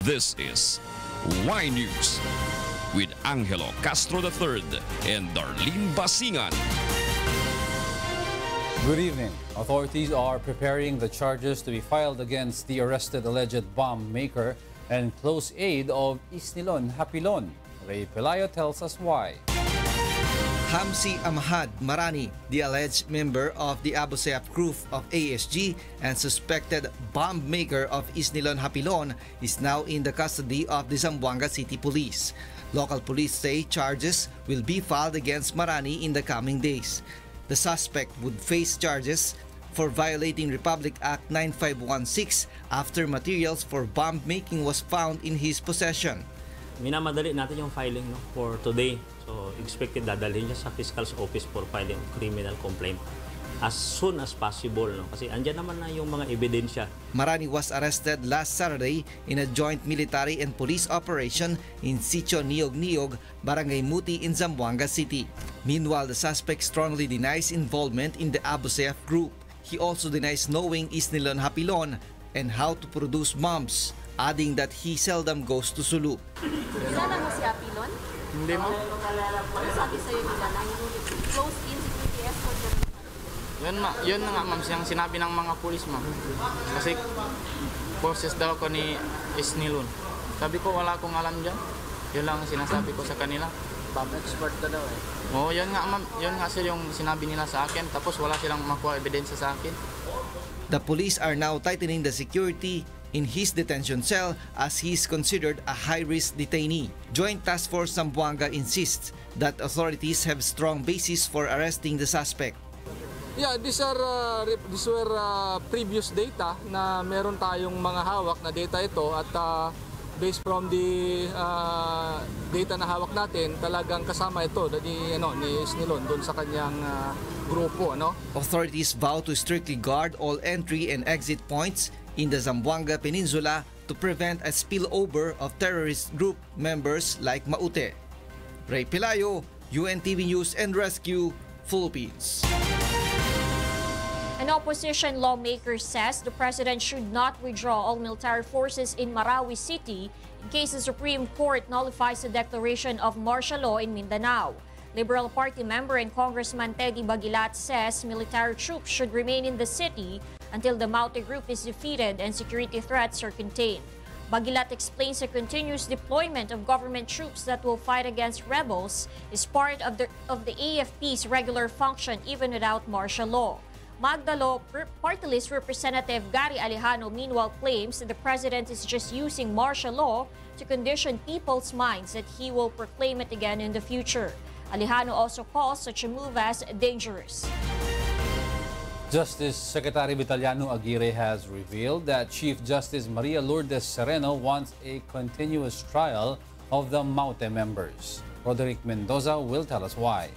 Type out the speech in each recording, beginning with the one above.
This is Y News with Angelo Castro III and Darlene Basingan. Good evening. Authorities are preparing the charges to be filed against the arrested alleged bomb maker and close aide of Isnilon Hapilon. Ray Pelayo tells us why. Hamsi Ahmad Marani, the alleged member of the Abu Sayyaf group of ASG and suspected bomb maker of Isnilon Hapilon, is now in the custody of the Zamboanga City Police. Local police say charges will be filed against Marani in the coming days. The suspect would face charges for violating Republic Act 9516 after materials for bomb making was found in his possession. Minamadali natin yung filing for today. So expected dadalhin siya sa Fiscal's Office for filing criminal complaint as soon as possible. Kasi andyan naman na yung mga ebidensya. Marani was arrested last Saturday in a joint military and police operation in Sitio Niog-Niog, Barangay Muti in Zamboanga City. Meanwhile, the suspect strongly denies involvement in the Abu Sayyaf group. He also denies knowing Isnilon Hapilon and how to produce bombs, adding that he seldom goes to Sulu. Kilala mo si Hapilon? Hindi mo. Ano sabi sa'yo nila na yung close in CPS o Yun na nga ma'am, siyang sinabi ng mga pulis ma'am. Kasi forces daw ko ni Isnilon. Sabi ko wala akong alam dyan. Yun lang ang sinasabi ko sa kanila. Bomb expert ka daw eh. Oo, yun nga ma'am. Yun nga sir yung sinabi nila sa akin. Tapos wala silang makuha ebidensya sa akin. The police are now tightening the security in his detention cell as he is considered a high-risk detainee. Joint Task Force Zamboanga insists that authorities have strong basis for arresting the suspect. Yeah, these were previous data na meron tayong mga hawak na data ito at based from the data na hawak natin, talagang kasama ito ni Isnilon doon sa kanyang grupo. Authorities vow to strictly guard all entry and exit points in the Zamboanga Peninsula to prevent a spillover of terrorist group members like Maute. Ray Pelayo, UNTV News and Rescue, Philippines. An opposition lawmaker says the president should not withdraw all military forces in Marawi City in case the Supreme Court nullifies the declaration of martial law in Mindanao. Liberal Party member and Congressman Teddy Bagilat says military troops should remain in the city until the Maute group is defeated and security threats are contained. Bagilat explains the continuous deployment of government troops that will fight against rebels is part of the AFP's regular function even without martial law. Magdalo Party List Representative Gary Alejano meanwhile claims that the president is just using martial law to condition people's minds that he will proclaim it again in the future. Alejano also calls such a move as dangerous. Justice Secretary Vitaliano Aguirre has revealed that Chief Justice Maria Lourdes Sereno wants a continuous trial of the Maute members. Roderick Mendoza will tell us why.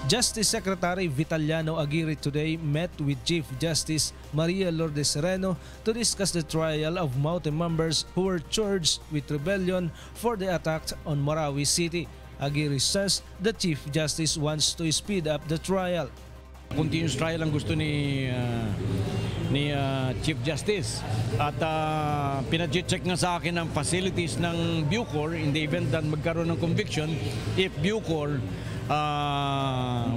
Justice Secretary Vitaliano Aguirre today met with Chief Justice Maria Lourdes Sereno to discuss the trial of Maute members who were charged with rebellion for the attack on Marawi City. Aguirre says the Chief Justice wants to speed up the trial. Continuous trial ang gusto ni Chief Justice at pina-check nga sa akin ang facilities ng Bucor in the event that magkaroon ng conviction if Bucor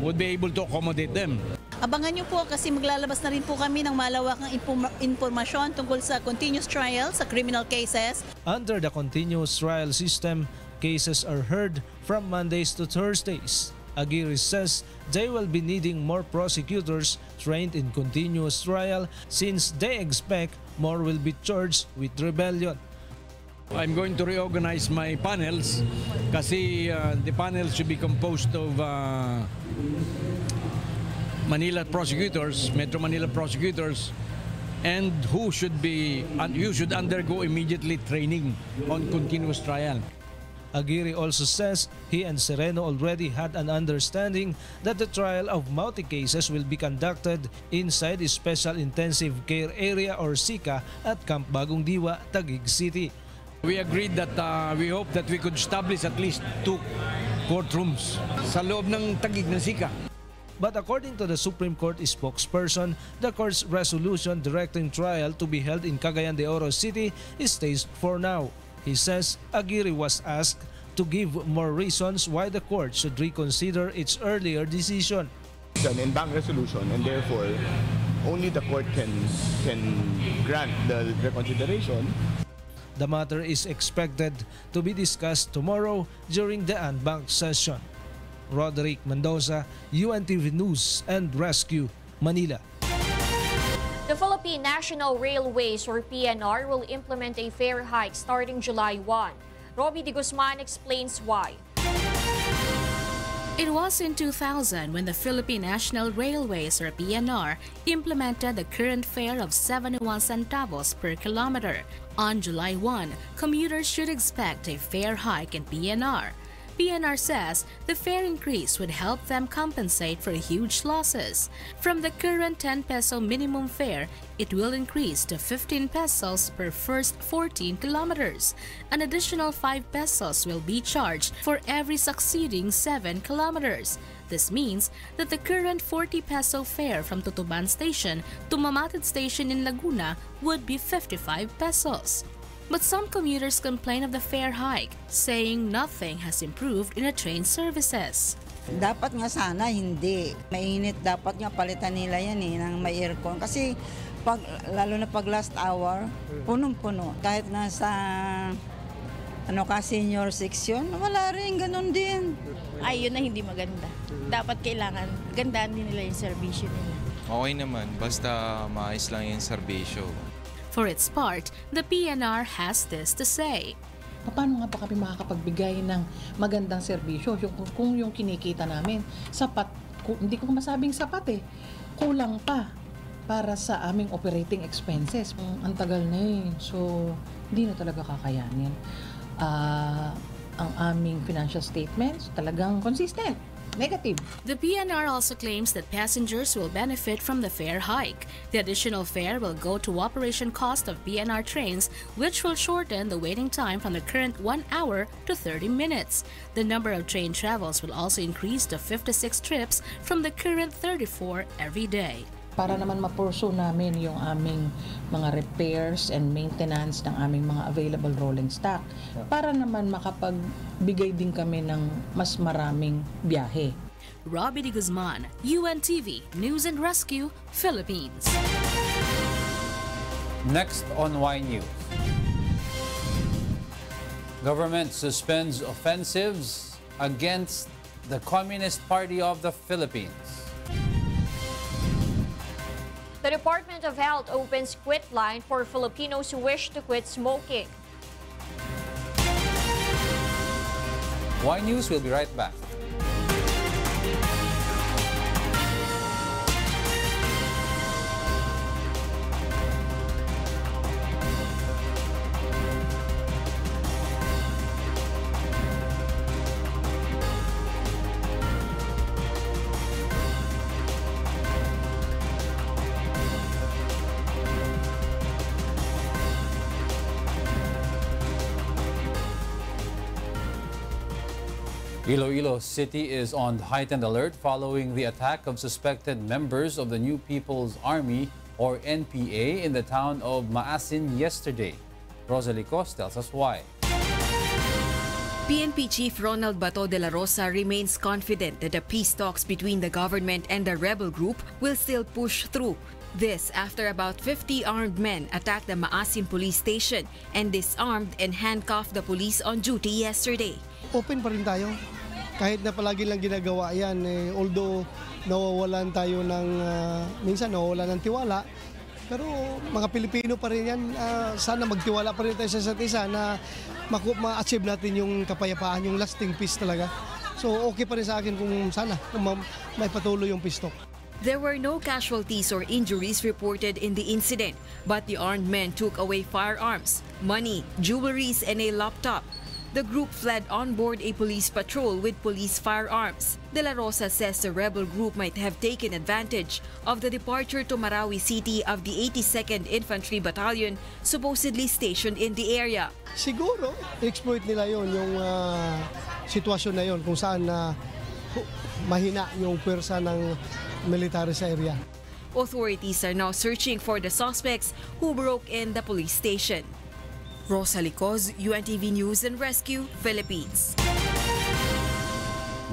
would be able to accommodate them. Abangan niyo po kasi maglalabas na rin po kami ng malawakang impormasyon tungkol sa continuous trial sa criminal cases. Under the continuous trial system, cases are heard from Mondays to Thursdays. Aguirre says they will be needing more prosecutors trained in continuous trial since they expect more will be charged with rebellion. I'm going to reorganize my panels kasi the panel should be composed of Manila prosecutors, Metro Manila prosecutors, and you should undergo immediately training on continuous trial. Aguirre also says he and Sereno already had an understanding that the trial of Maute cases will be conducted inside the Special Intensive Care Area or SICA at Camp Bagong Diwa, Taguig City. We agreed that we hope that we could establish at least 2 courtrooms sa loob ng Taguig ng SICA. But according to the Supreme Court spokesperson, the court's resolution directing trial to be held in Cagayan de Oro City stays for now. He says Aguirre was asked to give more reasons why the court should reconsider its earlier decision. It's an en banc resolution, and therefore only the court can grant the reconsideration. The matter is expected to be discussed tomorrow during the en banc session. Roderick Mendoza, UNTV News and Rescue, Manila. The Philippine National Railways or PNR will implement a fare hike starting July 1. Robbie De Guzman explains why. It was in 2000 when the Philippine National Railways or PNR implemented the current fare of 71 centavos per kilometer. On July 1, commuters should expect a fare hike in PNR. PNR says the fare increase would help them compensate for huge losses. From the current 10 peso minimum fare, it will increase to 15 pesos per first 14 kilometers. An additional 5 pesos will be charged for every succeeding 7 kilometers. This means that the current 40 peso fare from Tutuban Station to Mamatid Station in Laguna would be 55 pesos. But some commuters complain of the fare hike, saying nothing has improved in the train services. Dapat nga sana hindi. Mainit, dapat nga palitan nila yan ng may aircon. Kasi lalo na pag last hour, punong-puno. Kahit nasa senior section, wala rin, ganun din. Ay, yun na hindi maganda. Dapat kailangan, gandaan din nila yung serbisyo nila. Okay naman, basta maayos lang yung serbisyo. For its part, the PNR has this to say. Paano nga pa kami makakapagbigay ng magandang serbisyo kung yung kinikita namin sapat, hindi ko masabing sapat kulang pa para sa aming operating expenses. Ang tagal na so hindi na talaga kakayanin. Ang aming financial statements talagang consistent. Negative. The PNR also claims that passengers will benefit from the fare hike. The additional fare will go to operation cost of PNR trains, which will shorten the waiting time from the current 1 hour to 30 minutes. The number of train travels will also increase to 56 trips from the current 34 every day. Para naman ma-pursue namin yung aming mga repairs and maintenance ng aming mga available rolling stock. Para naman makapagbigay din kami ng mas maraming biyahe. Robbie De Guzman, UNTV News and Rescue, Philippines. Next on Y News. Government suspends offensives against the Communist Party of the Philippines. The Department of Health opens quit line for Filipinos who wish to quit smoking. Y News will be right back. Iloilo City is on heightened alert following the attack of suspected members of the New People's Army or NPA in the town of Maasin yesterday. Rosalie Cos tells us why. PNP Chief Ronald Bato de la Rosa remains confident that the peace talks between the government and the rebel group will still push through. This after about 50 armed men attacked the Maasin police station and disarmed and handcuffed the police on duty yesterday. Open pa rin tayo. Kahit na palagi lang ginagawa yan, although nawawalan tayo ng, minsan nawawalan ng tiwala, pero mga Pilipino pa rin yan, sana magtiwala pa rin tayo sa isa't isa na ma-achieve natin yung kapayapaan, yung lasting peace talaga. So okay pa rin sa akin kung may patuloy yung peace talk. There were no casualties or injuries reported in the incident, but the armed men took away firearms, money, jewelries, and a laptop. The group fled on board a police patrol with police firearms. De la Rosa says the rebel group might have taken advantage of the departure to Marawi City of the 82nd Infantry Battalion supposedly stationed in the area. Siguro, exploit nila yon yung sitwasyon na yon kung saan mahina yung pwersa ng military sa area. Authorities are now searching for the suspects who broke in the police station. Rosalie Coz, UNTV News and Rescue, Philippines.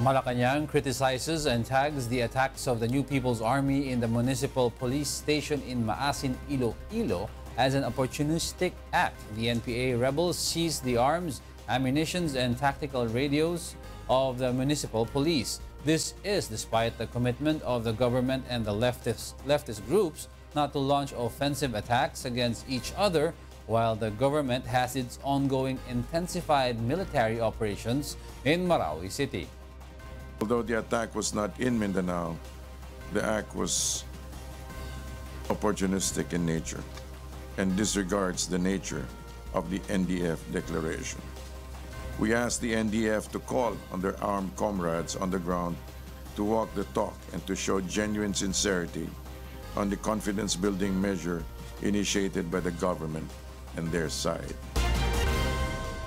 Malacanang criticizes and tags the attacks of the New People's Army in the municipal police station in Maasin, Iloilo as an opportunistic act. The NPA rebels seized the arms, ammunitions, and tactical radios of the municipal police. This is despite the commitment of the government and the leftist groups not to launch offensive attacks against each other, while the government has its ongoing intensified military operations in Marawi City. Although the attack was not in Mindanao, the act was opportunistic in nature and disregards the nature of the NDF declaration. We ask the NDF to call on their armed comrades on the ground to walk the talk and to show genuine sincerity on the confidence-building measure initiated by the government and their side.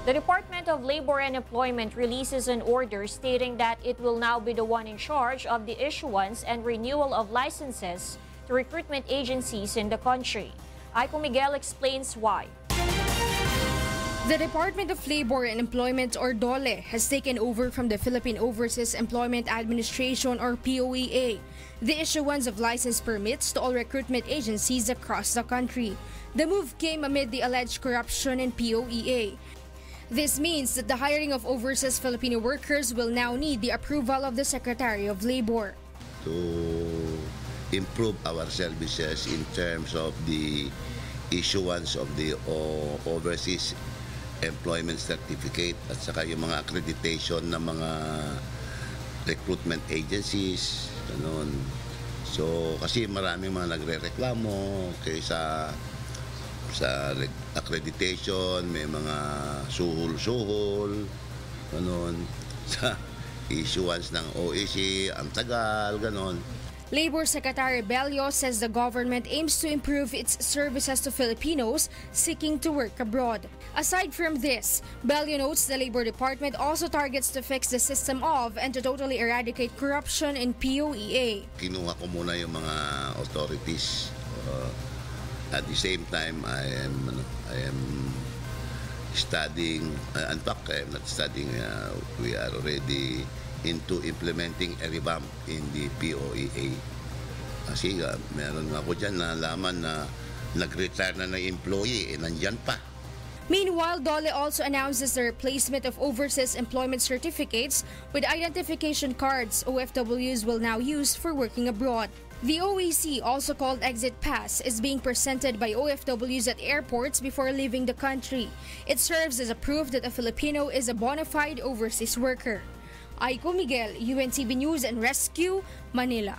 The Department of Labor and Employment releases an order stating that it will now be the one in charge of the issuance and renewal of licenses to recruitment agencies in the country. Aiko Miguel explains why. The Department of Labor and Employment, or DOLE, has taken over from the Philippine Overseas Employment Administration, or POEA, the issuance of license permits to all recruitment agencies across the country. The move came amid the alleged corruption in POEA. This means that the hiring of overseas Filipino workers will now need the approval of the Secretary of Labor. To improve our services in terms of the issuance of the overseas employment certificate at saka yung mga accreditation ng mga recruitment agencies, ganun. So kasi maraming mga nagrereklamo kaysa sa accreditation, may mga suhol-suhol, ganun. Sa issuance ng OEC, ang tagal, ganun. Labor Secretary Bello says the government aims to improve its services to Filipinos seeking to work abroad. Aside from this, Bello notes the Labor Department also targets to fix the system of and to totally eradicate corruption in POEA. Kinuha ko muna yung mga authorities. At the same time, I am studying, in fact, I am not studying, we are already into implementing a revamp in the POEA. Kasi meron nga ako dyan na nalaman na nag-retire na ng employee, nandyan pa. Meanwhile, DOLE also announces the replacement of overseas employment certificates with identification cards OFWs will now use for working abroad. The OEC, also called Exit Pass, is being presented by OFWs at airports before leaving the country. It serves as a proof that a Filipino is a bona fide overseas worker. Aiko Miguel, UNTV News and Rescue, Manila.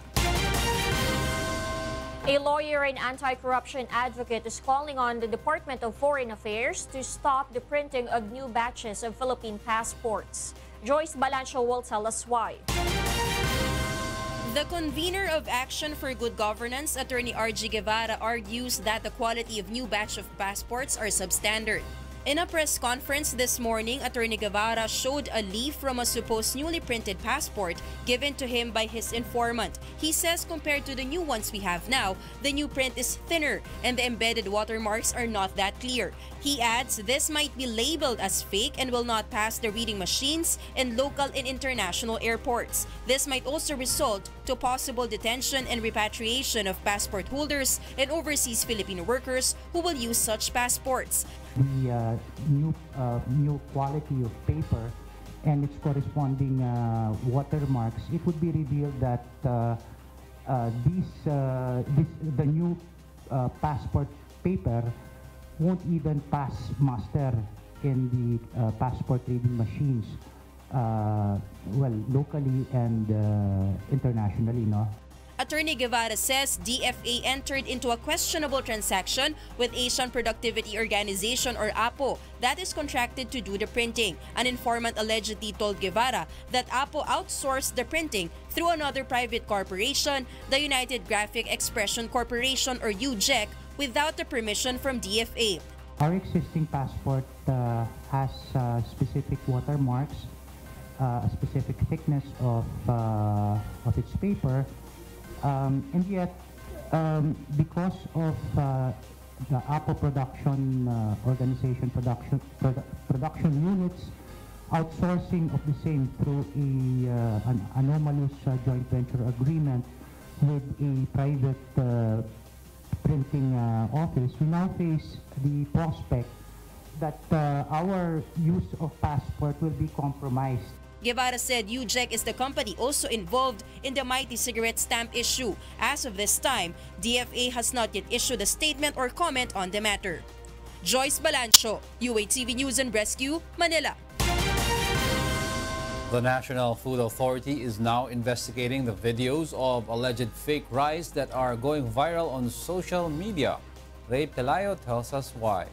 A lawyer and anti-corruption advocate is calling on the Department of Foreign Affairs to stop the printing of new batches of Philippine passports. Joyce Balancho will tell us why. The convener of Action for Good Governance, Attorney R.G. Guevara, argues that the quality of new batch of passports are substandard. In a press conference this morning, Attorney Guevara showed a leaf from a supposed newly printed passport given to him by his informant. He says compared to the new ones we have now, the new print is thinner and the embedded watermarks are not that clear. He adds this might be labeled as fake and will not pass the reading machines in local and international airports. This might also result to possible detention and repatriation of passport holders and overseas Filipino workers who will use such passports. The new quality of paper and its corresponding watermarks, it would be revealed that the new passport paper won't even pass muster in the passport reading machines, locally and internationally, no? Attorney Guevara says DFA entered into a questionable transaction with Asian Productivity Organization, or APO, that is contracted to do the printing. An informant allegedly told Guevara that APO outsourced the printing through another private corporation, the United Graphic Expression Corporation, or UGEC, without the permission from DFA. Our existing passport has specific watermarks a specific thickness of its paper, and yet because of the Apple production organization production units outsourcing of the same through an anomalous joint venture agreement with a private printing office, we now face the prospect that our use of passport will be compromised. Guevara said UJEC is the company also involved in the mighty cigarette stamp issue. As of this time, DFA has not yet issued a statement or comment on the matter. Joyce Balancho, UNTV News and Rescue, Manila. The National Food Authority is now investigating the videos of alleged fake rice that are going viral on social media. Ray Pelayo tells us why.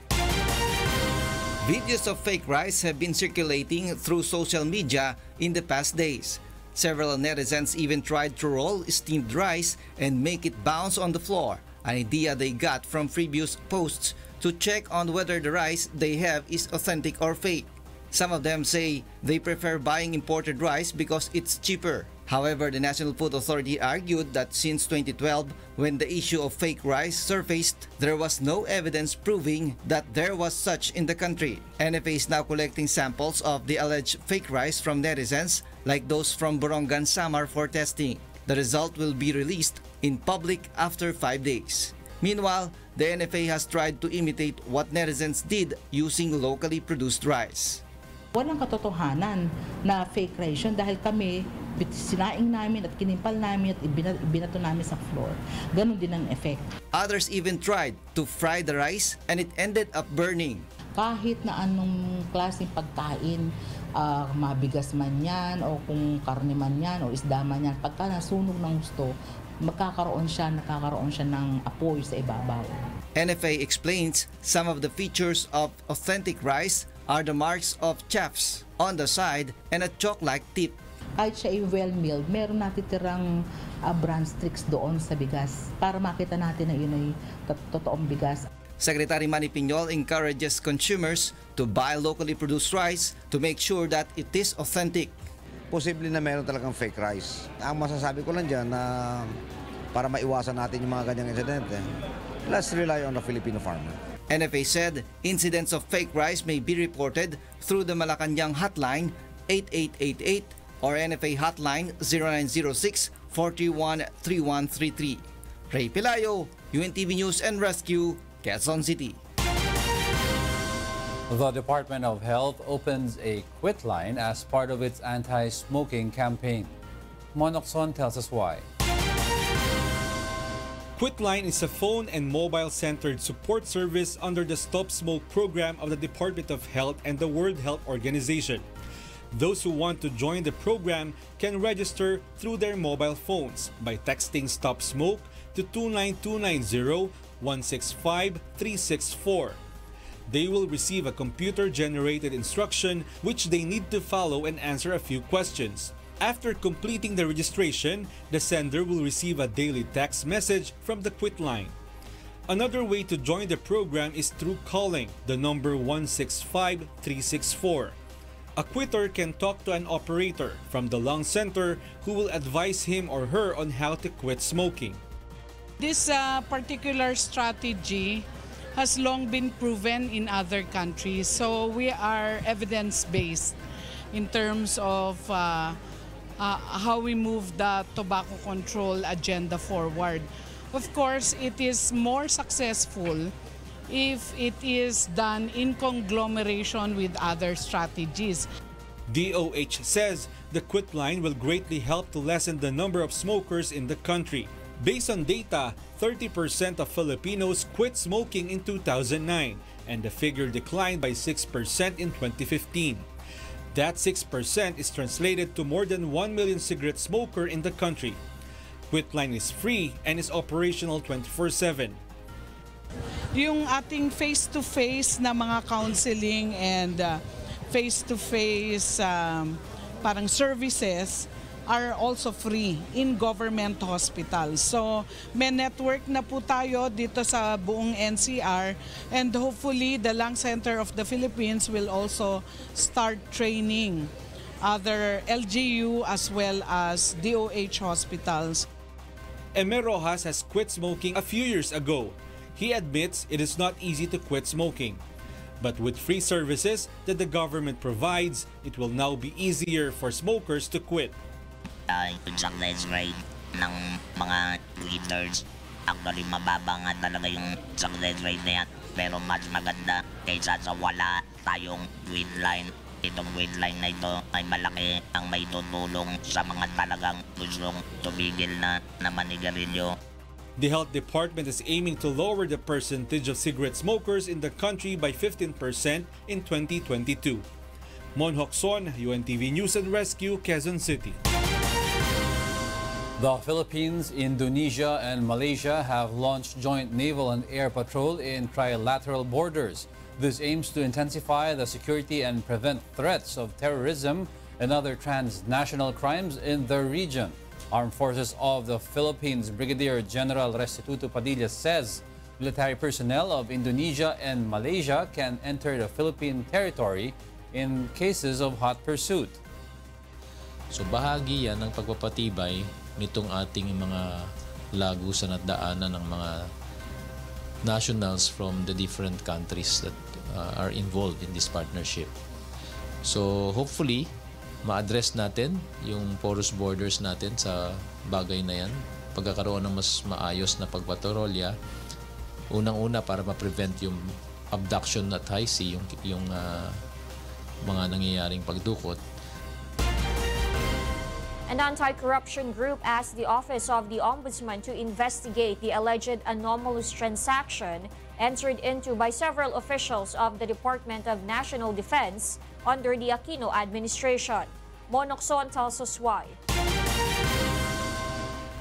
Videos of fake rice have been circulating through social media in the past days. Several netizens even tried to roll steamed rice and make it bounce on the floor, an idea they got from previous posts to check on whether the rice they have is authentic or fake. Some of them say they prefer buying imported rice because it's cheaper. However, the National Food Authority argued that since 2012, when the issue of fake rice surfaced, there was no evidence proving that there was such in the country. NFA is now collecting samples of the alleged fake rice from netizens, like those from Borongan, Samar, for testing. The result will be released in public after 5 days. Meanwhile, the NFA has tried to imitate what netizens did using locally produced rice. Walang katotohanan na fake rice yun dahil kami sinaing namin at kinimpal namin at ibinato namin sa floor. Ganon din ang effect. Others even tried to fry the rice and it ended up burning. Kahit na anong klaseng pagkain, mabigas man yan o kung karne man yan o isda man yan, pagka nasunog ng gusto, nakakaroon siya ng apoy sa ibabaw. NFA explains some of the features of authentic rice are the marks of chaffs on the side and a chalk-like tip. Kahit siya ay well-milled, meron natitirang bran streaks doon sa bigas para makita natin na yun ay totoong bigas. Secretary Manny Piñol encourages consumers to buy locally produced rice to make sure that it is authentic. Posible na meron talagang fake rice. Ang masasabi ko lang dyan na para maiwasan natin yung mga ganyang insidente, let's rely on the Filipino farmer. NFA said incidents of fake rice may be reported through the Malacanang hotline 8888 or NFA hotline 0906 431-3133. Ray Pelayo, UNTV News and Rescue, Quezon City. The Department of Health opens a quit line as part of its anti-smoking campaign. Monokson tells us why. Quitline is a phone and mobile-centered support service under the Stop Smoke program of the Department of Health and the World Health Organization. Those who want to join the program can register through their mobile phones by texting Stop Smoke to 29290-165-364. They will receive a computer-generated instruction which they need to follow and answer a few questions. After completing the registration, the sender will receive a daily text message from the Quit line. Another way to join the program is through calling the number 165-364. A quitter can talk to an operator from the lung center who will advise him or her on how to quit smoking. This particular strategy has long been proven in other countries, so we are evidence-based in terms of how we move the tobacco control agenda forward. Of course, it is more successful if it is done in conglomeration with other strategies. DOH says the Quit line will greatly help to lessen the number of smokers in the country. Based on data, 30% of Filipinos quit smoking in 2009, and the figure declined by 6% in 2015. That 6% is translated to more than 1 million cigarette smokers in the country. Quitline is free and is operational 24/7. Yung ating face-to-face na mga counseling and face-to-face parang services are also free in government hospitals. So may network na po tayo dito sa buong NCR, and hopefully the Lung Center of the Philippines will also start training other LGU as well as DOH hospitals. Emer Rojas has quit smoking a few years ago. He admits it is not easy to quit smoking. But with free services that the government provides, it will now be easier for smokers to quit. Yung success rate ng mga leaders, actually mababa nga talaga yung success rate na yan. Pero mas maganda kaysa sa wala tayong win line. Itong win line na ito ay malaki ang may tutulong sa mga talagang gustong tumigil na manigarilyo. The health department is aiming to lower the percentage of cigarette smokers in the country by 15% in 2022. Mon Hokson, UNTV News and Rescue, Quezon City. The Philippines, Indonesia, and Malaysia have launched joint naval and air patrol in trilateral borders. This aims to intensify the security and prevent threats of terrorism and other transnational crimes in the region. Armed Forces of the Philippines Brigadier General Restituto Padilla says military personnel of Indonesia and Malaysia can enter the Philippine territory in cases of hot pursuit. So bahagi yan ng pagpapatibay nitong ating mga lagusan at daanan ng mga nationals from the different countries that are involved in this partnership. So hopefully, ma-address natin yung porous borders natin sa bagay na yan. Pagkakaroon ng mas maayos na pagpatrolya, unang-una para ma-prevent yung abduction at high sea, yung mga nangyayaring pagdukot. An anti-corruption group asked the Office of the Ombudsman to investigate the alleged anomalous transaction entered into by several officials of the Department of National Defense under the Aquino administration. Monokson tells us why.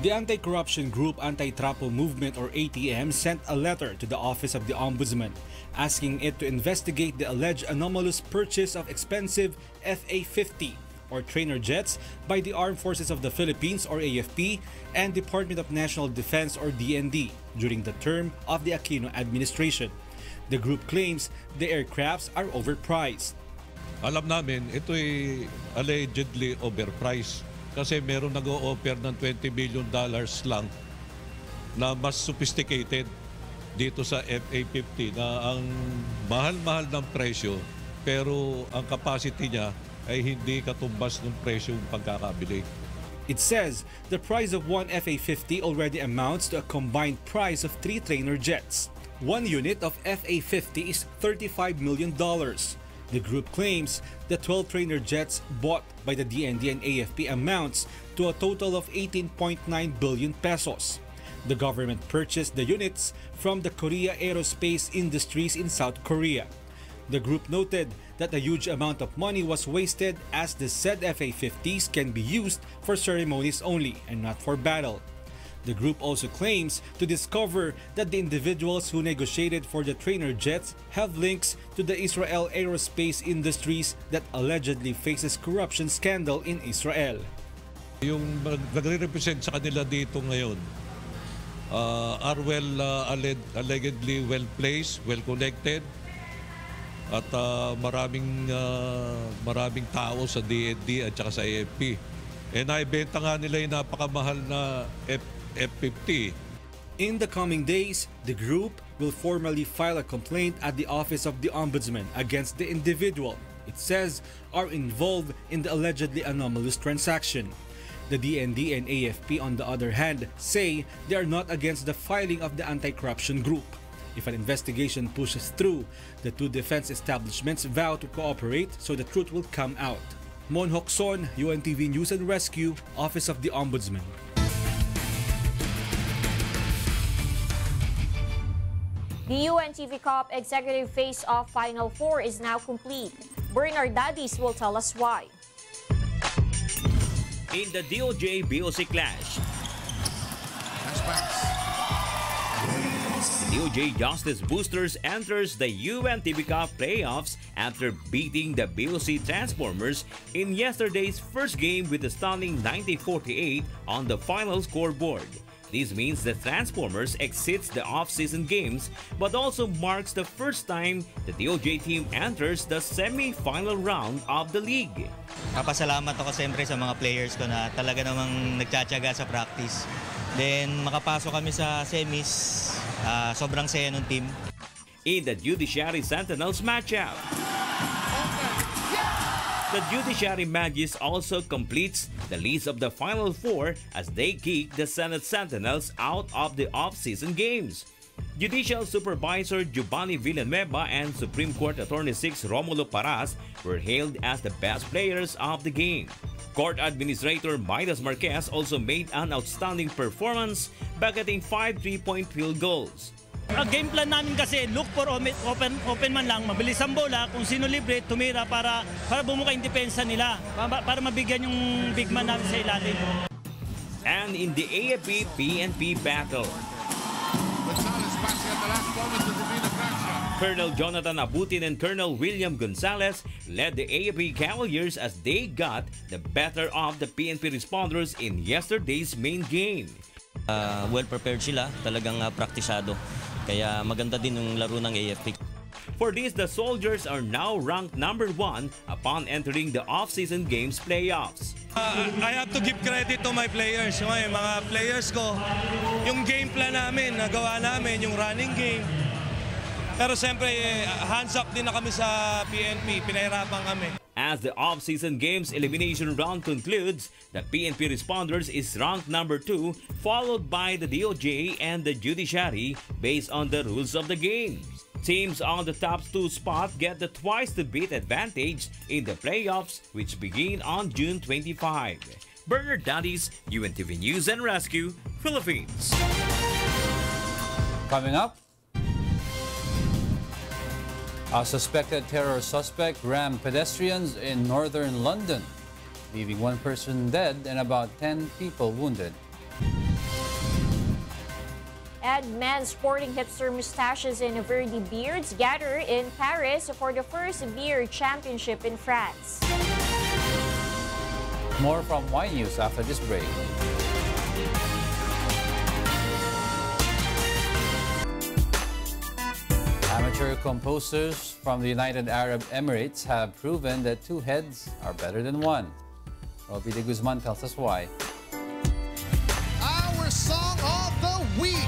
The anti-corruption group Anti-Trapo Movement or ATM sent a letter to the Office of the Ombudsman asking it to investigate the alleged anomalous purchase of expensive FA-50 or trainer jets by the Armed Forces of the Philippines or AFP and Department of National Defense or DND during the term of the Aquino administration. The group claims the aircrafts are overpriced. Alam namin, ito ay allegedly overpriced kasi meron nag-o-offer ng $20 billion lang na mas sophisticated dito sa FA-50 na ang mahal-mahal ng presyo pero ang capacity niya ay hindi katumbas ng presyong pagkakabili. It says the price of one FA-50 already amounts to a combined price of 3 trainer jets. One unit of FA-50 is $35 million. The group claims the 12 trainer jets bought by the DND and AFP amounts to a total of 18.9 billion pesos. The government purchased the units from the Korea Aerospace Industries in South Korea. The group noted that a huge amount of money was wasted as the said FA-50s can be used for ceremonies only and not for battle. The group also claims to discover that the individuals who negotiated for the trainer jets have links to the Israel Aerospace Industries that allegedly faces corruption scandal in Israel. Yung nagre-represent sa kanila dito ngayon are allegedly well placed, well connected, at maraming tao sa DND at saka sa AFP. Naibenta nga nila yung napakamahal na F-50. In the coming days, the group will formally file a complaint at the Office of the Ombudsman against the individual it says are involved in the allegedly anomalous transaction. The DND and AFP, on the other hand, say they are not against the filing of the anti-corruption group. If an investigation pushes through, the two defense establishments vow to cooperate so the truth will come out. Mon Hokson, UNTV News and Rescue, Office of the Ombudsman. The UNTV Cup Executive Face-Off Final Four is now complete. Bernard Daddies will tell us why. In the DOJ-BOC clash, DOJ Justice Boosters enters the UNTV Cup playoffs after beating the BOC Transformers in yesterday's first game with a stunning 90-48 on the final scoreboard. This means the Transformers exits the off-season games but also marks the first time the DOJ team enters the semi-final round of the league. Papasalamat ako siyempre sa mga players ko na talaga namang nagtsatsaga sa practice. Then makapasok kami sa semis, sobrang saya ng team. In the Judiciary Sentinels matchup, the Judiciary Magis also completes the list of the Final Four as they kick the Senate Sentinels out of the off-season games. Judicial Supervisor Giovanni Villanueva and Supreme Court Attorney 6 Romulo Paras were hailed as the best players of the game. Court Administrator Midas Marquez also made an outstanding performance by getting 5 3-point field goals. Ang game plan namin kasi look for open man lang, mabilis ang bola, kung sino libre, tumira para bumuka yung depensa nila, para mabigyan yung big man namin sa ilalim. And in the AFP PNP battle, Colonel Jonathan Abutin and Colonel William Gonzalez led the AFP Cavaliers as they got the better of the PNP responders in yesterday's main game. Well-prepared sila, talagang praktisado. Kaya maganda din yung laro ng AFP. For this, the Soldiers are now ranked number 1 upon entering the off-season games playoffs. I have to give credit to my players. Yung mga players ko, yung game plan namin, nagawa namin, yung running game. Pero siyempre, hands up din na kami sa PNP, pinahirapan kami. As the off-season games elimination round concludes, the PNP responders is ranked number 2, followed by the DOJ and the Judiciary based on the rules of the games. Teams on the top 2 spot get the twice-to-beat advantage in the playoffs, which begin on June 25. Bernard Daddies, UNTV News and Rescue, Philippines. Coming up, a suspected terror suspect rammed pedestrians in northern London, leaving 1 person dead and about 10 people wounded. And men sporting hipster mustaches and Verdi beards gather in Paris for the first beer championship in France. More from Y News after this break. Amateur composers from the United Arab Emirates have proven that 2 heads are better than 1. Robbie de Guzman tells us why. Our song of the week.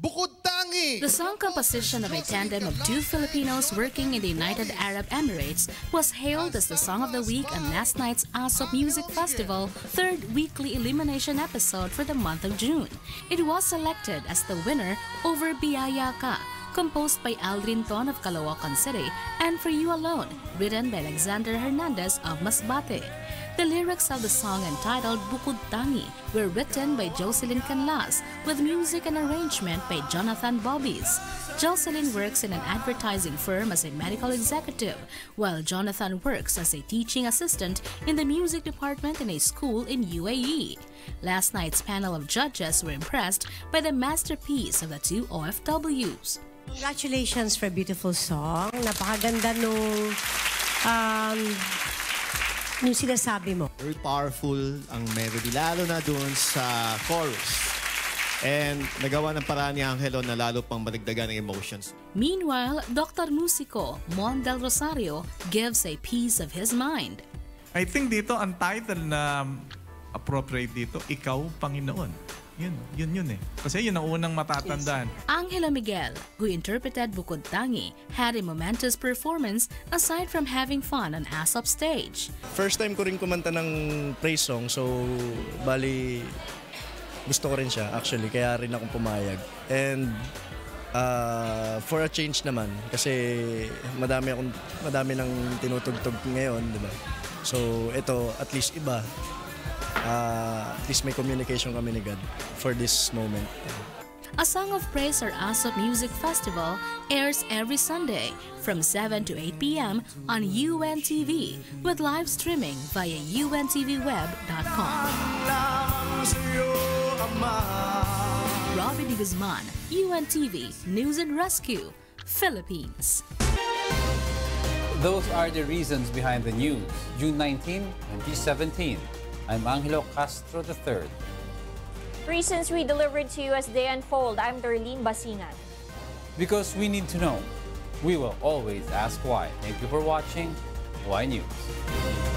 Bukod Tangi. The song composition of a tandem of 2 Filipinos working in the United Arab Emirates was hailed as the Song of the Week on last night's ASOP Music Festival 3rd weekly elimination episode for the month of June. It was selected as the winner over Biyaya Ka, composed by Aldrin Ton of Caloocan City, and For You Alone, written by Alexander Hernandez of Masbate. The lyrics of the song entitled Bukod Tangi were written by Jocelyn Canlas with music and arrangement by Jonathan Bobbies. Jocelyn works in an advertising firm as a medical executive, while Jonathan works as a teaching assistant in the music department in a school in UAE. Last night's panel of judges were impressed by the masterpiece of the 2 OFWs. Congratulations for a beautiful song. Napakaganda nung yung sinasabi mo. Very powerful ang melody, lalo na dun sa chorus. And nagawa ng paraan ni Angelo na lalo pang madagdagan ng emotions. Meanwhile, Dr. Musico Mon Del Rosario gives a piece of his mind. I think dito ang title na appropriate dito, Ikaw, Panginoon. Yun eh. Kasi yun ang unang matatandaan. Angela Miguel, who interpreted Bukod Tangi, had a momentous performance aside from having fun on ASOP stage. First time ko rin kumanta ng praise song, so bali gusto ko rin siya actually, kaya rin akong pumayag. And for a change naman, kasi madami nang tinutugtog ngayon, di ba? So ito, at least iba. At least may communication kami ni God for this moment. A Song of Praise or ASOP Music Festival airs every Sunday from 7 to 8 p.m. on UNTV with live streaming via untvweb.com. Robbie de Guzman, UNTV News and Rescue, Philippines. Those are the reasons behind the news. June 19, 2017. I'm Angelo Castro III. Reasons we delivered to you as they unfold. I'm Darlene Basingan. Because we need to know, we will always ask why. Thank you for watching Y News.